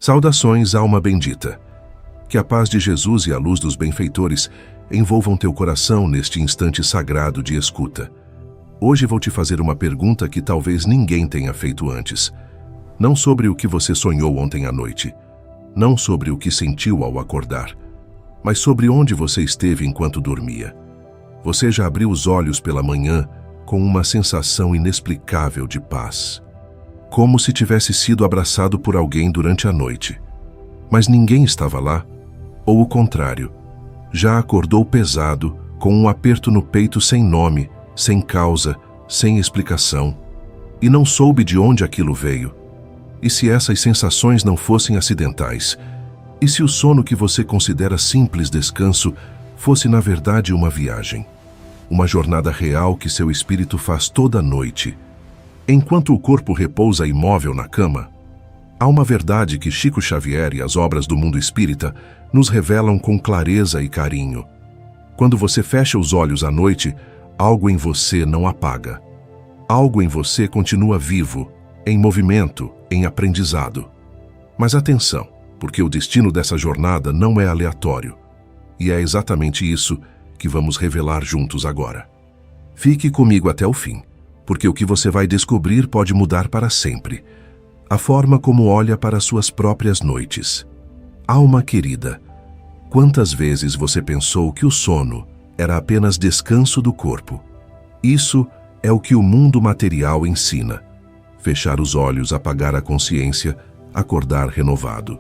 Saudações, alma bendita. Que a paz de Jesus e a luz dos benfeitores envolvam teu coração neste instante sagrado de escuta. Hoje vou te fazer uma pergunta que talvez ninguém tenha feito antes. Não sobre o que você sonhou ontem à noite, não sobre o que sentiu ao acordar, mas sobre onde você esteve enquanto dormia. Você já abriu os olhos pela manhã com uma sensação inexplicável de paz, como se tivesse sido abraçado por alguém durante a noite. Mas ninguém estava lá, ou o contrário, já acordou pesado, com um aperto no peito sem nome, sem causa, sem explicação, e não soube de onde aquilo veio. E se essas sensações não fossem acidentais? E se o sono que você considera simples descanso fosse na verdade uma viagem? Uma jornada real que seu espírito faz toda noite, enquanto o corpo repousa imóvel na cama? Há uma verdade que Chico Xavier e as obras do mundo espírita nos revelam com clareza e carinho. Quando você fecha os olhos à noite, algo em você não apaga. Algo em você continua vivo, em movimento, em aprendizado. Mas atenção, porque o destino dessa jornada não é aleatório. E é exatamente isso que vamos revelar juntos agora. Fique comigo até o fim, porque o que você vai descobrir pode mudar para sempre a forma como olha para suas próprias noites. Alma querida, quantas vezes você pensou que o sono era apenas descanso do corpo? Isso é o que o mundo material ensina. Fechar os olhos, apagar a consciência, acordar renovado.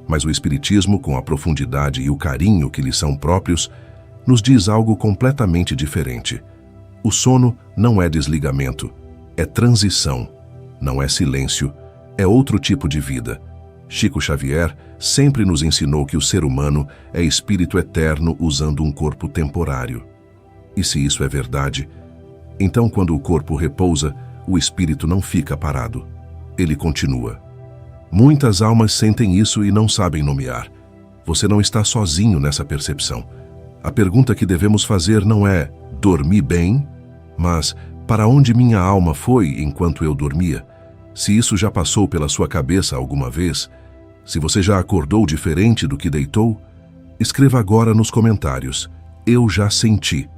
Mas o Espiritismo, com a profundidade e o carinho que lhe são próprios, nos diz algo completamente diferente. O sono não é desligamento, é transição, não é silêncio, é outro tipo de vida. Chico Xavier sempre nos ensinou que o ser humano é espírito eterno usando um corpo temporário. E se isso é verdade, então quando o corpo repousa, o espírito não fica parado, ele continua. Muitas almas sentem isso e não sabem nomear. Você não está sozinho nessa percepção. A pergunta que devemos fazer não é dormi bem, mas para onde minha alma foi enquanto eu dormia? Se isso já passou pela sua cabeça alguma vez, se você já acordou diferente do que deitou, escreva agora nos comentários: eu já senti.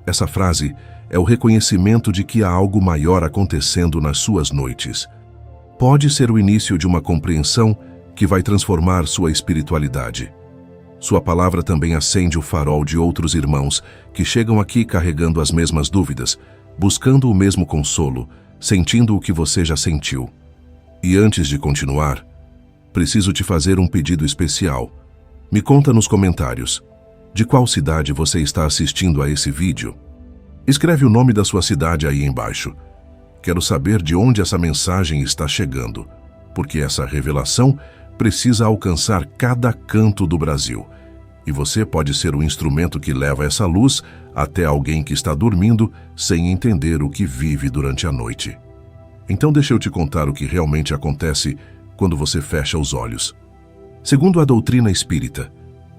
Essa frase é o reconhecimento de que há algo maior acontecendo nas suas noites. Pode ser o início de uma compreensão que vai transformar sua espiritualidade. Sua palavra também acende o farol de outros irmãos que chegam aqui carregando as mesmas dúvidas, buscando o mesmo consolo, sentindo o que você já sentiu. E antes de continuar, preciso te fazer um pedido especial. Me conta nos comentários de qual cidade você está assistindo a esse vídeo. Escreve o nome da sua cidade aí embaixo. Quero saber de onde essa mensagem está chegando, porque essa revelação precisa alcançar cada canto do Brasil. E você pode ser o instrumento que leva essa luz até alguém que está dormindo sem entender o que vive durante a noite. Então deixa eu te contar o que realmente acontece quando você fecha os olhos. Segundo a doutrina espírita,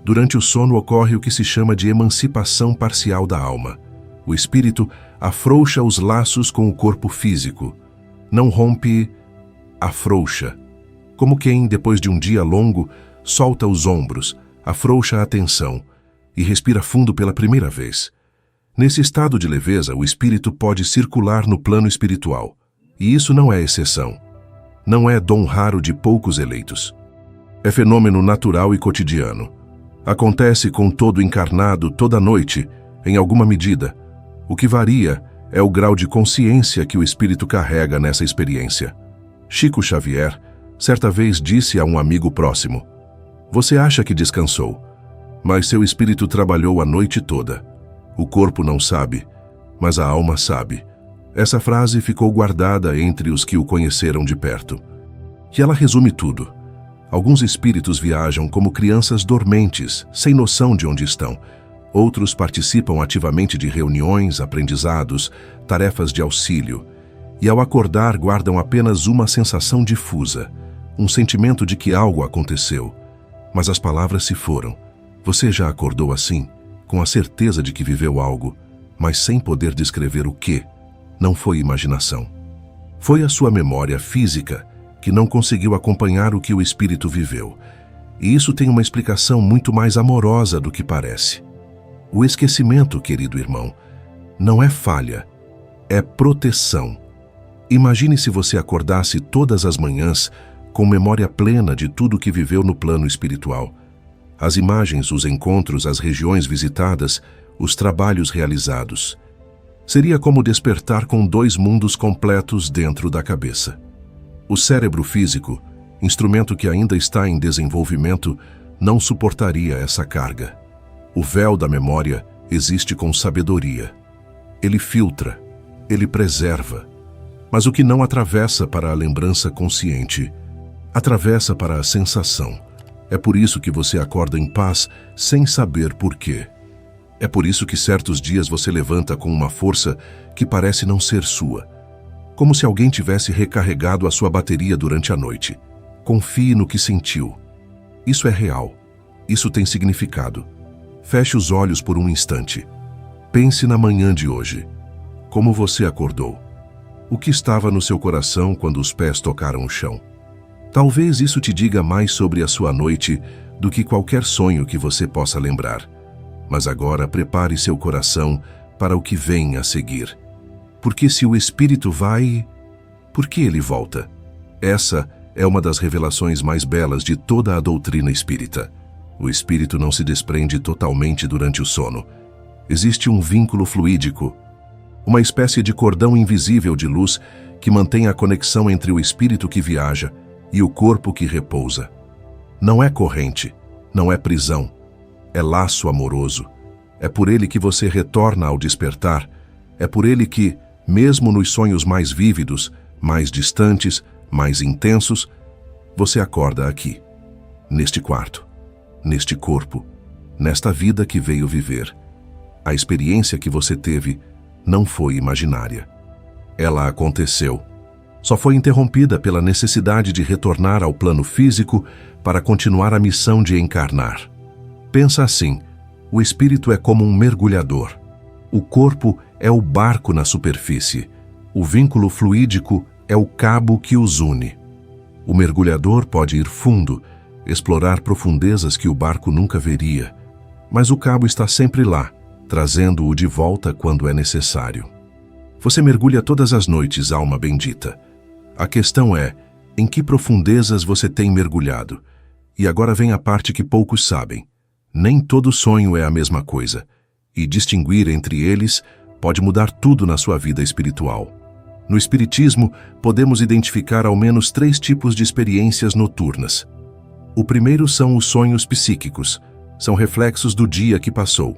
durante o sono ocorre o que se chama de emancipação parcial da alma. O espírito afrouxa os laços com o corpo físico. Não rompe, afrouxa. Como quem, depois de um dia longo, solta os ombros, afrouxa a tensão e respira fundo pela primeira vez. Nesse estado de leveza, o espírito pode circular no plano espiritual. E isso não é exceção. Não é dom raro de poucos eleitos. É fenômeno natural e cotidiano. Acontece com todo encarnado toda noite, em alguma medida. O que varia é o grau de consciência que o espírito carrega nessa experiência. Chico Xavier certa vez disse a um amigo próximo: você acha que descansou, mas seu espírito trabalhou a noite toda. O corpo não sabe, mas a alma sabe. Essa frase ficou guardada entre os que o conheceram de perto. E ela resume tudo. Alguns espíritos viajam como crianças dormentes, sem noção de onde estão. Outros participam ativamente de reuniões, aprendizados, tarefas de auxílio. E ao acordar guardam apenas uma sensação difusa, um sentimento de que algo aconteceu. Mas as palavras se foram. Você já acordou assim, com a certeza de que viveu algo, mas sem poder descrever o que? Não foi imaginação. Foi a sua memória física que não conseguiu acompanhar o que o espírito viveu. E isso tem uma explicação muito mais amorosa do que parece. O esquecimento, querido irmão, não é falha, é proteção. Imagine se você acordasse todas as manhãs com memória plena de tudo que viveu no plano espiritual. As imagens, os encontros, as regiões visitadas, os trabalhos realizados. Seria como despertar com 2 mundos completos dentro da cabeça. O cérebro físico, instrumento que ainda está em desenvolvimento, não suportaria essa carga. O véu da memória existe com sabedoria. Ele filtra, ele preserva. Mas o que não atravessa para a lembrança consciente, atravessa para a sensação. É por isso que você acorda em paz sem saber por quê. É por isso que certos dias você levanta com uma força que parece não ser sua. Como se alguém tivesse recarregado a sua bateria durante a noite. Confie no que sentiu. Isso é real. Isso tem significado. Feche os olhos por um instante. Pense na manhã de hoje. Como você acordou? O que estava no seu coração quando os pés tocaram o chão? Talvez isso te diga mais sobre a sua noite do que qualquer sonho que você possa lembrar. Mas agora prepare seu coração para o que vem a seguir. Porque se o Espírito vai, por que ele volta? Essa é uma das revelações mais belas de toda a doutrina espírita. O Espírito não se desprende totalmente durante o sono. Existe um vínculo fluídico, uma espécie de cordão invisível de luz que mantém a conexão entre o espírito que viaja e o corpo que repousa. Não é corrente, não é prisão, é laço amoroso. É por ele que você retorna ao despertar, é por ele que, mesmo nos sonhos mais vívidos, mais distantes, mais intensos, você acorda aqui, neste quarto, neste corpo, nesta vida que veio viver. A experiência que você teve não foi imaginária. Ela aconteceu. Só foi interrompida pela necessidade de retornar ao plano físico para continuar a missão de encarnar. Pensa assim, o espírito é como um mergulhador. O corpo é o barco na superfície. O vínculo fluídico é o cabo que os une. O mergulhador pode ir fundo, explorar profundezas que o barco nunca veria, mas o cabo está sempre lá, trazendo-o de volta quando é necessário. Você mergulha todas as noites, alma bendita. A questão é, em que profundezas você tem mergulhado? E agora vem a parte que poucos sabem. Nem todo sonho é a mesma coisa, e distinguir entre eles pode mudar tudo na sua vida espiritual. No Espiritismo, podemos identificar ao menos 3 tipos de experiências noturnas. O primeiro são os sonhos psíquicos, são reflexos do dia que passou.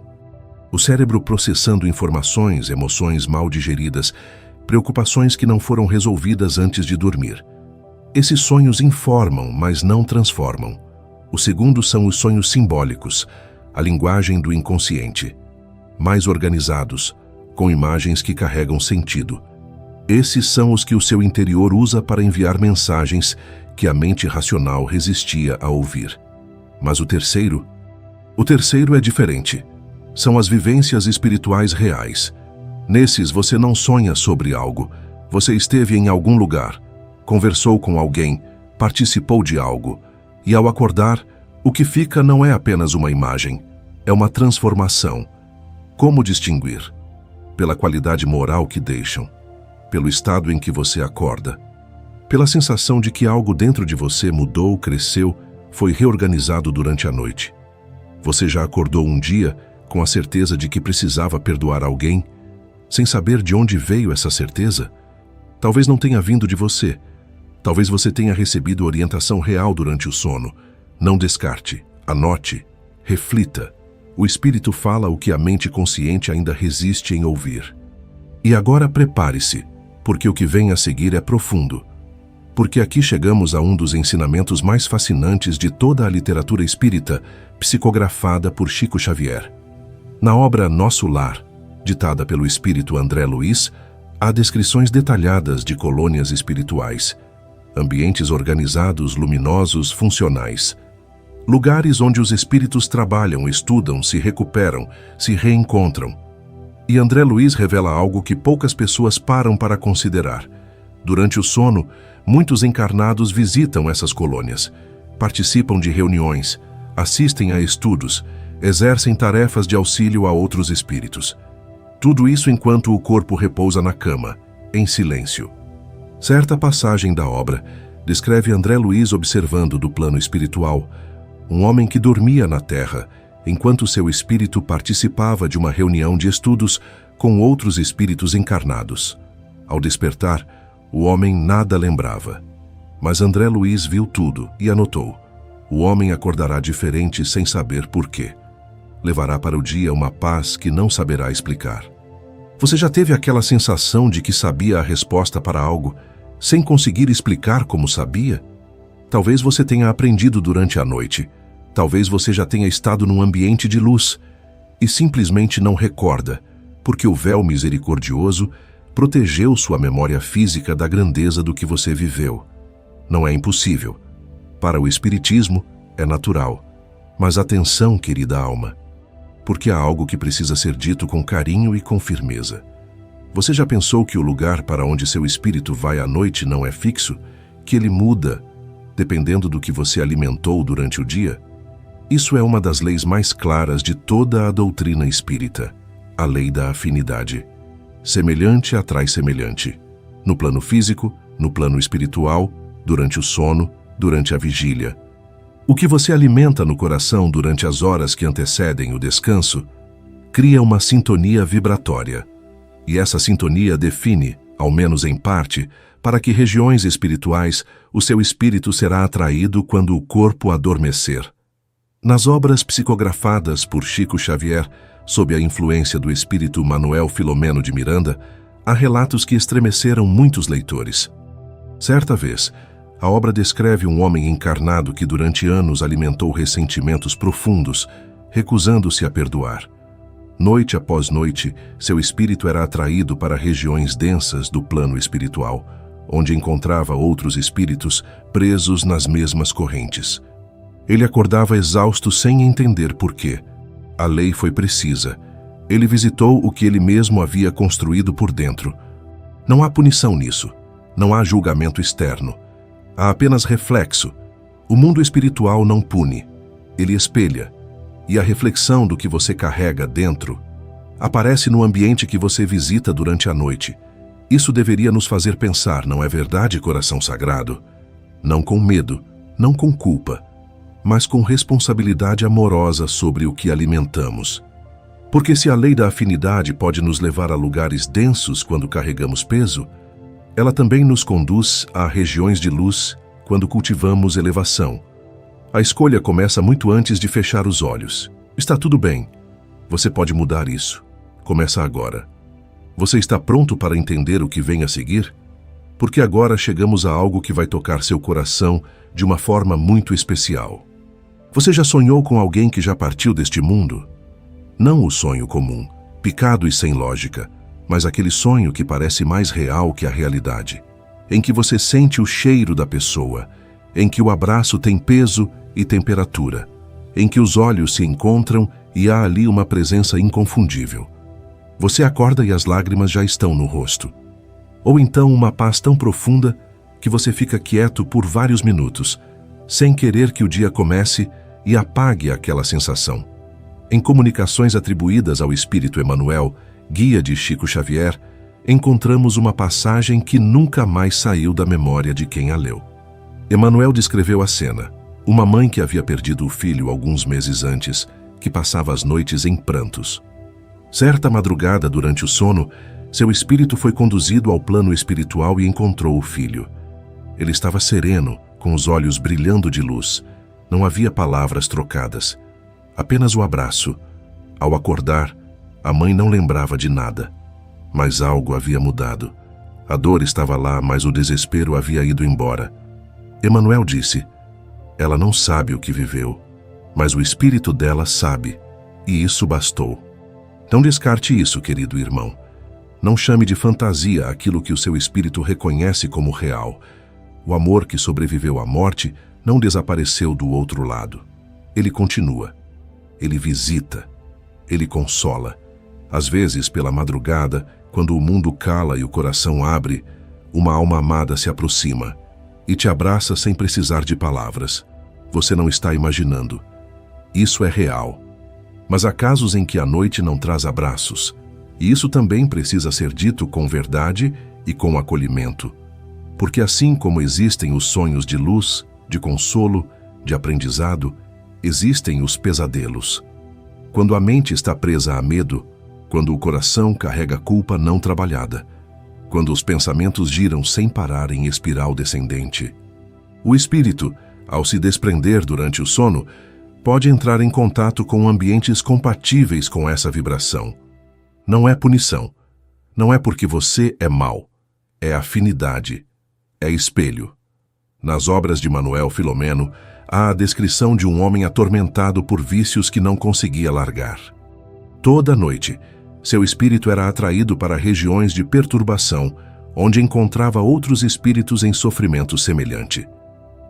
O cérebro processando informações, emoções mal digeridas, preocupações que não foram resolvidas antes de dormir. Esses sonhos informam, mas não transformam. O segundo são os sonhos simbólicos, a linguagem do inconsciente. Mais organizados, com imagens que carregam sentido. Esses são os que o seu interior usa para enviar mensagens que a mente racional resistia a ouvir. Mas o terceiro é diferente. São as vivências espirituais reais. Nesses você não sonha sobre algo. Você esteve em algum lugar, conversou com alguém, participou de algo. E ao acordar, o que fica não é apenas uma imagem, é uma transformação. Como distinguir? Pela qualidade moral que deixam, pelo estado em que você acorda, pela sensação de que algo dentro de você mudou, cresceu, foi reorganizado durante a noite. Você já acordou um dia com a certeza de que precisava perdoar alguém, sem saber de onde veio essa certeza? Talvez não tenha vindo de você. Talvez você tenha recebido orientação real durante o sono. Não descarte, anote, reflita. O espírito fala o que a mente consciente ainda resiste em ouvir. E agora prepare-se, porque o que vem a seguir é profundo. Porque aqui chegamos a um dos ensinamentos mais fascinantes de toda a literatura espírita, psicografada por Chico Xavier. Na obra Nosso Lar, ditada pelo espírito André Luiz, há descrições detalhadas de colônias espirituais, ambientes organizados, luminosos, funcionais. Lugares onde os espíritos trabalham, estudam, se recuperam, se reencontram. E André Luiz revela algo que poucas pessoas param para considerar. Durante o sono, muitos encarnados visitam essas colônias, participam de reuniões, assistem a estudos, exercem tarefas de auxílio a outros espíritos. Tudo isso enquanto o corpo repousa na cama, em silêncio. Certa passagem da obra descreve André Luiz observando do plano espiritual um homem que dormia na terra, enquanto seu espírito participava de uma reunião de estudos com outros espíritos encarnados. Ao despertar, o homem nada lembrava. Mas André Luiz viu tudo e anotou: o homem acordará diferente sem saber por quê. Levará para o dia uma paz que não saberá explicar. Você já teve aquela sensação de que sabia a resposta para algo, sem conseguir explicar como sabia? Talvez você tenha aprendido durante a noite. Talvez você já tenha estado num ambiente de luz e simplesmente não recorda, porque o véu misericordioso protegeu sua memória física da grandeza do que você viveu. Não é impossível. Para o Espiritismo, é natural. Mas atenção, querida alma, porque há algo que precisa ser dito com carinho e com firmeza. Você já pensou que o lugar para onde seu espírito vai à noite não é fixo, que ele muda, dependendo do que você alimentou durante o dia? Isso é uma das leis mais claras de toda a doutrina espírita, a lei da afinidade. Semelhante atrai semelhante. No plano físico, no plano espiritual, durante o sono, durante a vigília. O que você alimenta no coração durante as horas que antecedem o descanso cria uma sintonia vibratória. E essa sintonia define, ao menos em parte, para que regiões espirituais o seu espírito será atraído quando o corpo adormecer. Nas obras psicografadas por Chico Xavier, sob a influência do espírito Manuel Filomeno de Miranda, há relatos que estremeceram muitos leitores. Certa vez, a obra descreve um homem encarnado que durante anos alimentou ressentimentos profundos, recusando-se a perdoar. Noite após noite, seu espírito era atraído para regiões densas do plano espiritual, onde encontrava outros espíritos presos nas mesmas correntes. Ele acordava exausto sem entender por quê. A lei foi precisa. Ele visitou o que ele mesmo havia construído por dentro. Não há punição nisso. Não há julgamento externo. Há apenas reflexo. O mundo espiritual não pune. Ele espelha. E a reflexão do que você carrega dentro aparece no ambiente que você visita durante a noite. Isso deveria nos fazer pensar, não é verdade, coração sagrado? Não com medo, não com culpa, mas com responsabilidade amorosa sobre o que alimentamos. Porque se a lei da afinidade pode nos levar a lugares densos quando carregamos peso, ela também nos conduz a regiões de luz quando cultivamos elevação. A escolha começa muito antes de fechar os olhos. Está tudo bem. Você pode mudar isso. Começa agora. Você está pronto para entender o que vem a seguir? Porque agora chegamos a algo que vai tocar seu coração de uma forma muito especial. Você já sonhou com alguém que já partiu deste mundo? Não o sonho comum, picado e sem lógica, mas aquele sonho que parece mais real que a realidade, em que você sente o cheiro da pessoa, em que o abraço tem peso e temperatura, em que os olhos se encontram e há ali uma presença inconfundível. Você acorda e as lágrimas já estão no rosto. Ou então uma paz tão profunda que você fica quieto por vários minutos, sem querer que o dia comece e apague aquela sensação. Em comunicações atribuídas ao Espírito Emmanuel, guia de Chico Xavier, encontramos uma passagem que nunca mais saiu da memória de quem a leu. Emmanuel descreveu a cena. Uma mãe que havia perdido o filho alguns meses antes, que passava as noites em prantos. Certa madrugada, durante o sono, seu espírito foi conduzido ao plano espiritual e encontrou o filho. Ele estava sereno, com os olhos brilhando de luz. Não havia palavras trocadas, apenas o abraço. Ao acordar, a mãe não lembrava de nada, mas algo havia mudado. A dor estava lá, mas o desespero havia ido embora. Emmanuel disse: ela não sabe o que viveu, mas o espírito dela sabe, e isso bastou. Não descarte isso, querido irmão. Não chame de fantasia aquilo que o seu espírito reconhece como real. O amor que sobreviveu à morte não desapareceu do outro lado. Ele continua. Ele visita. Ele consola. Às vezes, pela madrugada, quando o mundo cala e o coração abre, uma alma amada se aproxima, e te abraça sem precisar de palavras. Você não está imaginando. Isso é real. Mas há casos em que a noite não traz abraços, e isso também precisa ser dito com verdade e com acolhimento. Porque assim como existem os sonhos de luz, de consolo, de aprendizado, existem os pesadelos. Quando a mente está presa a medo, quando o coração carrega culpa não trabalhada, quando os pensamentos giram sem parar em espiral descendente. O espírito, ao se desprender durante o sono, pode entrar em contato com ambientes compatíveis com essa vibração. Não é punição. Não é porque você é mau. É afinidade. É espelho. Nas obras de Manuel Filomeno, há a descrição de um homem atormentado por vícios que não conseguia largar. Toda noite, seu espírito era atraído para regiões de perturbação, onde encontrava outros espíritos em sofrimento semelhante.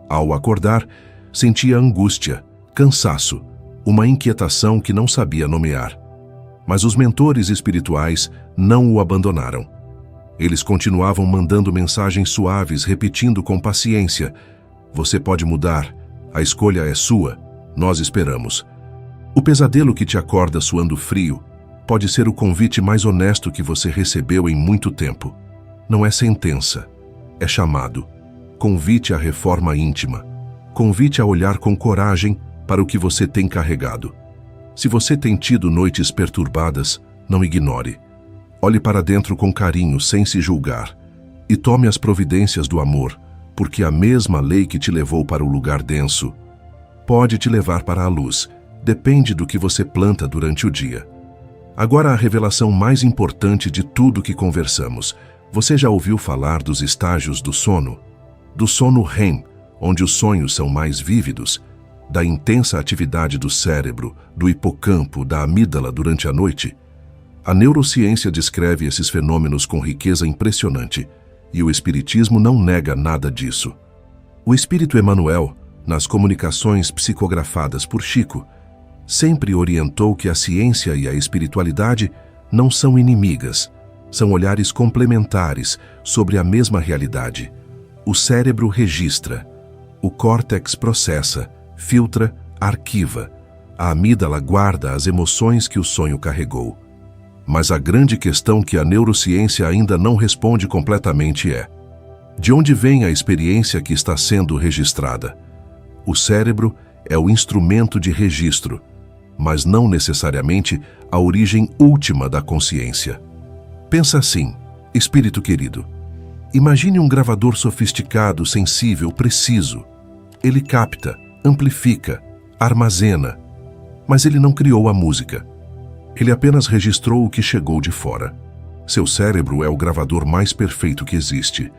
Ao acordar, sentia angústia, cansaço, uma inquietação que não sabia nomear. Mas os mentores espirituais não o abandonaram. Eles continuavam mandando mensagens suaves, repetindo com paciência: "Você pode mudar, a escolha é sua, nós esperamos." O pesadelo que te acorda suando frio pode ser o convite mais honesto que você recebeu em muito tempo. Não é sentença, é chamado. Convite à reforma íntima. Convite a olhar com coragem para o que você tem carregado. Se você tem tido noites perturbadas, não ignore. Olhe para dentro com carinho, sem se julgar. E tome as providências do amor, porque a mesma lei que te levou para o lugar denso pode te levar para a luz. Depende do que você planta durante o dia. Agora a revelação mais importante de tudo que conversamos. Você já ouviu falar dos estágios do sono? Do sono REM, onde os sonhos são mais vívidos, da intensa atividade do cérebro, do hipocampo, da amígdala durante a noite? A neurociência descreve esses fenômenos com riqueza impressionante, e o Espiritismo não nega nada disso. O Espírito Emmanuel, nas comunicações psicografadas por Chico, sempre orientou que a ciência e a espiritualidade não são inimigas, são olhares complementares sobre a mesma realidade. O cérebro registra, o córtex processa, filtra, arquiva. A amígdala guarda as emoções que o sonho carregou. Mas a grande questão que a neurociência ainda não responde completamente é: de onde vem a experiência que está sendo registrada? O cérebro é o instrumento de registro, mas não necessariamente a origem última da consciência. Pensa assim, espírito querido. Imagine um gravador sofisticado, sensível, preciso. Ele capta, amplifica, armazena, mas ele não criou a música. Ele apenas registrou o que chegou de fora. Seu cérebro é o gravador mais perfeito que existe.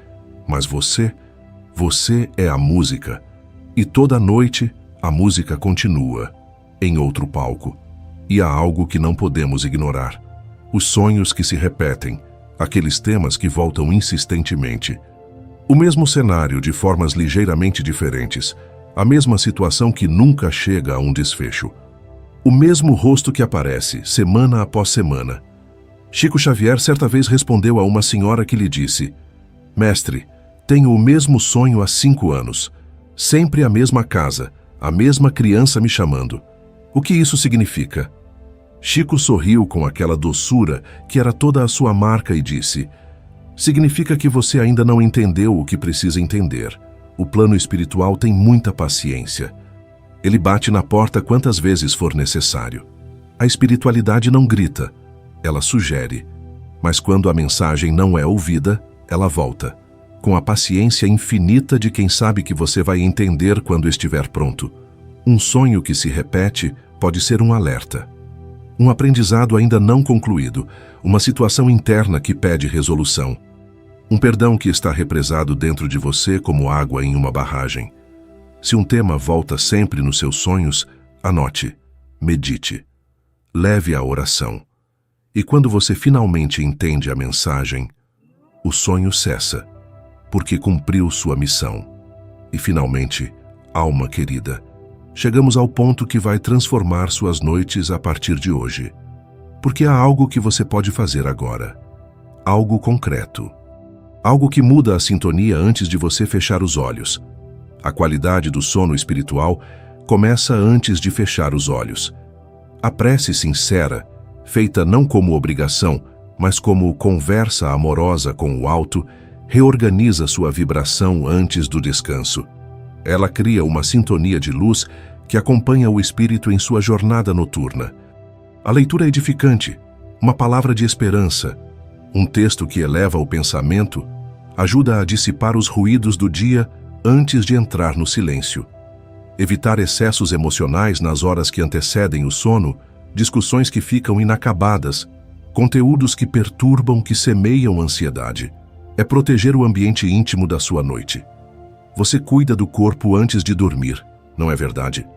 Mas você é a música. E toda noite, a música continua, em outro palco. E há algo que não podemos ignorar. Os sonhos que se repetem, aqueles temas que voltam insistentemente. O mesmo cenário de formas ligeiramente diferentes, a mesma situação que nunca chega a um desfecho. O mesmo rosto que aparece, semana após semana. Chico Xavier certa vez respondeu a uma senhora que lhe disse: "Mestre, tenho o mesmo sonho há 5 anos. Sempre a mesma casa, a mesma criança me chamando. O que isso significa?" Chico sorriu com aquela doçura que era toda a sua marca e disse: "Significa que você ainda não entendeu o que precisa entender. O plano espiritual tem muita paciência. Ele bate na porta quantas vezes for necessário. A espiritualidade não grita, ela sugere. Mas quando a mensagem não é ouvida, ela volta, com a paciência infinita de quem sabe que você vai entender quando estiver pronto. Um sonho que se repete pode ser um alerta. Um aprendizado ainda não concluído, uma situação interna que pede resolução. Um perdão que está represado dentro de você como água em uma barragem. Se um tema volta sempre nos seus sonhos, anote, medite, leve à oração. E quando você finalmente entende a mensagem, o sonho cessa, porque cumpriu sua missão. E finalmente, alma querida, chegamos ao ponto que vai transformar suas noites a partir de hoje. Porque há algo que você pode fazer agora. Algo concreto. Algo que muda a sintonia antes de você fechar os olhos. A qualidade do sono espiritual começa antes de fechar os olhos. A prece sincera, feita não como obrigação, mas como conversa amorosa com o alto, reorganiza sua vibração antes do descanso. Ela cria uma sintonia de luz que acompanha o espírito em sua jornada noturna. A leitura é edificante, uma palavra de esperança, um texto que eleva o pensamento, ajuda a dissipar os ruídos do dia antes de entrar no silêncio. Evitar excessos emocionais nas horas que antecedem o sono, discussões que ficam inacabadas, conteúdos que perturbam, que semeiam ansiedade. É proteger o ambiente íntimo da sua noite. Você cuida do corpo antes de dormir, não é verdade?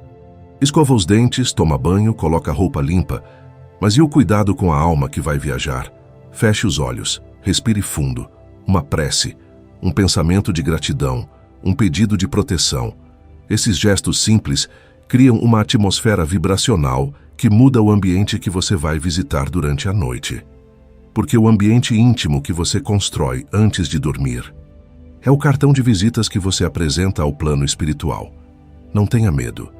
Escova os dentes, toma banho, coloca roupa limpa. Mas e o cuidado com a alma que vai viajar? Feche os olhos, respire fundo. Uma prece, um pensamento de gratidão, um pedido de proteção. Esses gestos simples criam uma atmosfera vibracional que muda o ambiente que você vai visitar durante a noite. Porque o ambiente íntimo que você constrói antes de dormir é o cartão de visitas que você apresenta ao plano espiritual. Não tenha medo.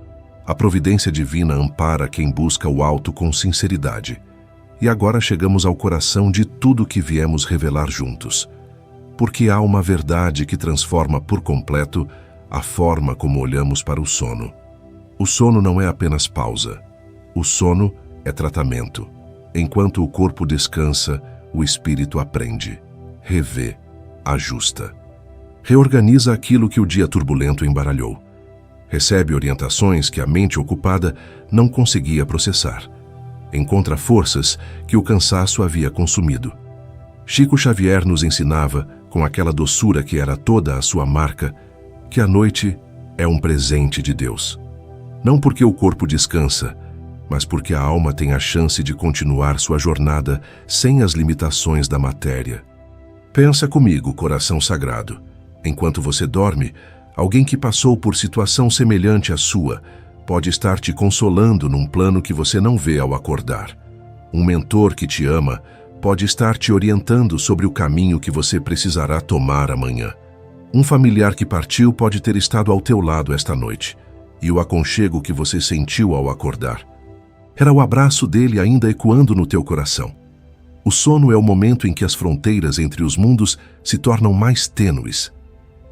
A providência divina ampara quem busca o alto com sinceridade. E agora chegamos ao coração de tudo que viemos revelar juntos. Porque há uma verdade que transforma por completo a forma como olhamos para o sono. O sono não é apenas pausa. O sono é tratamento. Enquanto o corpo descansa, o espírito aprende, revê, ajusta. Reorganiza aquilo que o dia turbulento embaralhou. Recebe orientações que a mente ocupada não conseguia processar. Encontra forças que o cansaço havia consumido. Chico Xavier nos ensinava, com aquela doçura que era toda a sua marca, que a noite é um presente de Deus. Não porque o corpo descansa, mas porque a alma tem a chance de continuar sua jornada sem as limitações da matéria. Pensa comigo, coração sagrado. Enquanto você dorme, alguém que passou por situação semelhante à sua pode estar te consolando num plano que você não vê ao acordar. Um mentor que te ama pode estar te orientando sobre o caminho que você precisará tomar amanhã. Um familiar que partiu pode ter estado ao teu lado esta noite, e o aconchego que você sentiu ao acordar era o abraço dele ainda ecoando no teu coração. O sono é o momento em que as fronteiras entre os mundos se tornam mais tênues.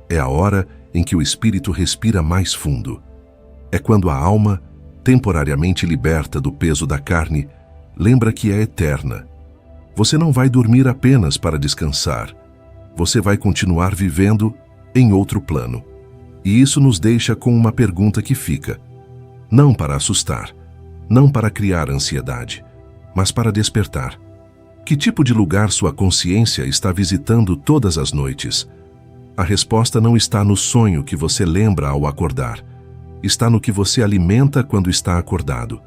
É a hora em que o espírito respira mais fundo. É quando a alma, temporariamente liberta do peso da carne, lembra que é eterna. Você não vai dormir apenas para descansar. Você vai continuar vivendo em outro plano. E isso nos deixa com uma pergunta que fica. Não para assustar, não para criar ansiedade, mas para despertar. Que tipo de lugar sua consciência está visitando todas as noites? A resposta não está no sonho que você lembra ao acordar. Está no que você alimenta quando está acordado.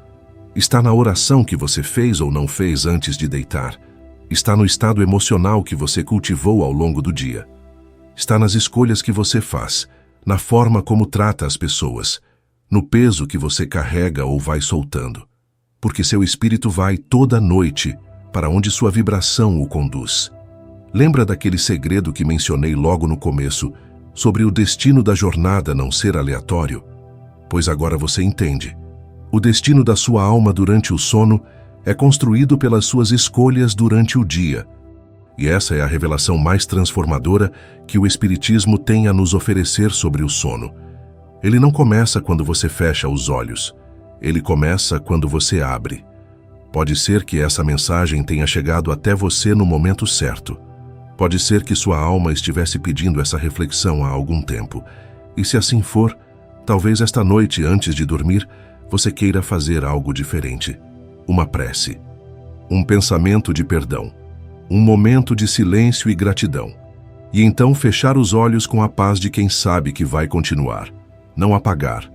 Está na oração que você fez ou não fez antes de deitar. Está no estado emocional que você cultivou ao longo do dia. Está nas escolhas que você faz, na forma como trata as pessoas, no peso que você carrega ou vai soltando. Porque seu espírito vai toda noite para onde sua vibração o conduz. Lembra daquele segredo que mencionei logo no começo, sobre o destino da jornada não ser aleatório? Pois agora você entende. O destino da sua alma durante o sono é construído pelas suas escolhas durante o dia. E essa é a revelação mais transformadora que o Espiritismo tem a nos oferecer sobre o sono. Ele não começa quando você fecha os olhos. Ele começa quando você abre. Pode ser que essa mensagem tenha chegado até você no momento certo. Pode ser que sua alma estivesse pedindo essa reflexão há algum tempo. E se assim for, talvez esta noite, antes de dormir, você queira fazer algo diferente. Uma prece, um pensamento de perdão, um momento de silêncio e gratidão. E então fechar os olhos com a paz de quem sabe que vai continuar. Não apagar,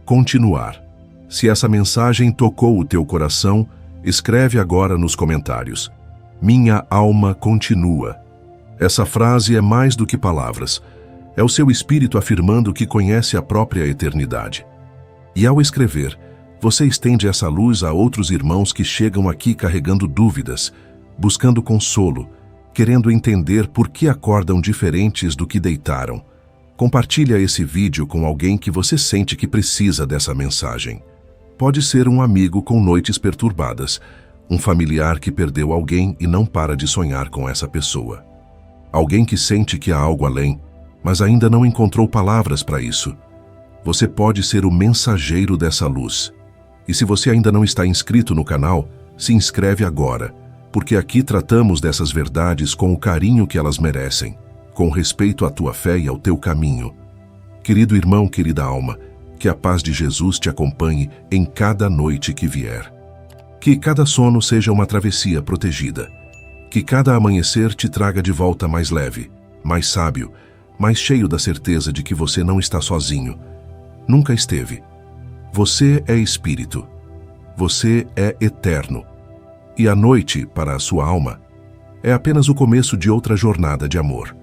continuar. Se essa mensagem tocou o teu coração, escreve agora nos comentários. Minha alma continua. Essa frase é mais do que palavras. É o seu espírito afirmando que conhece a própria eternidade. E ao escrever, você estende essa luz a outros irmãos que chegam aqui carregando dúvidas, buscando consolo, querendo entender por que acordam diferentes do que deitaram. Compartilha esse vídeo com alguém que você sente que precisa dessa mensagem. Pode ser um amigo com noites perturbadas, um familiar que perdeu alguém e não para de sonhar com essa pessoa. Alguém que sente que há algo além, mas ainda não encontrou palavras para isso. Você pode ser o mensageiro dessa luz. E se você ainda não está inscrito no canal, se inscreve agora, porque aqui tratamos dessas verdades com o carinho que elas merecem, com respeito à tua fé e ao teu caminho. Querido irmão, querida alma, que a paz de Jesus te acompanhe em cada noite que vier. Que cada sono seja uma travessia protegida. Que cada amanhecer te traga de volta mais leve, mais sábio, mais cheio da certeza de que você não está sozinho. Nunca esteve. Você é espírito. Você é eterno. E a noite, para a sua alma, é apenas o começo de outra jornada de amor.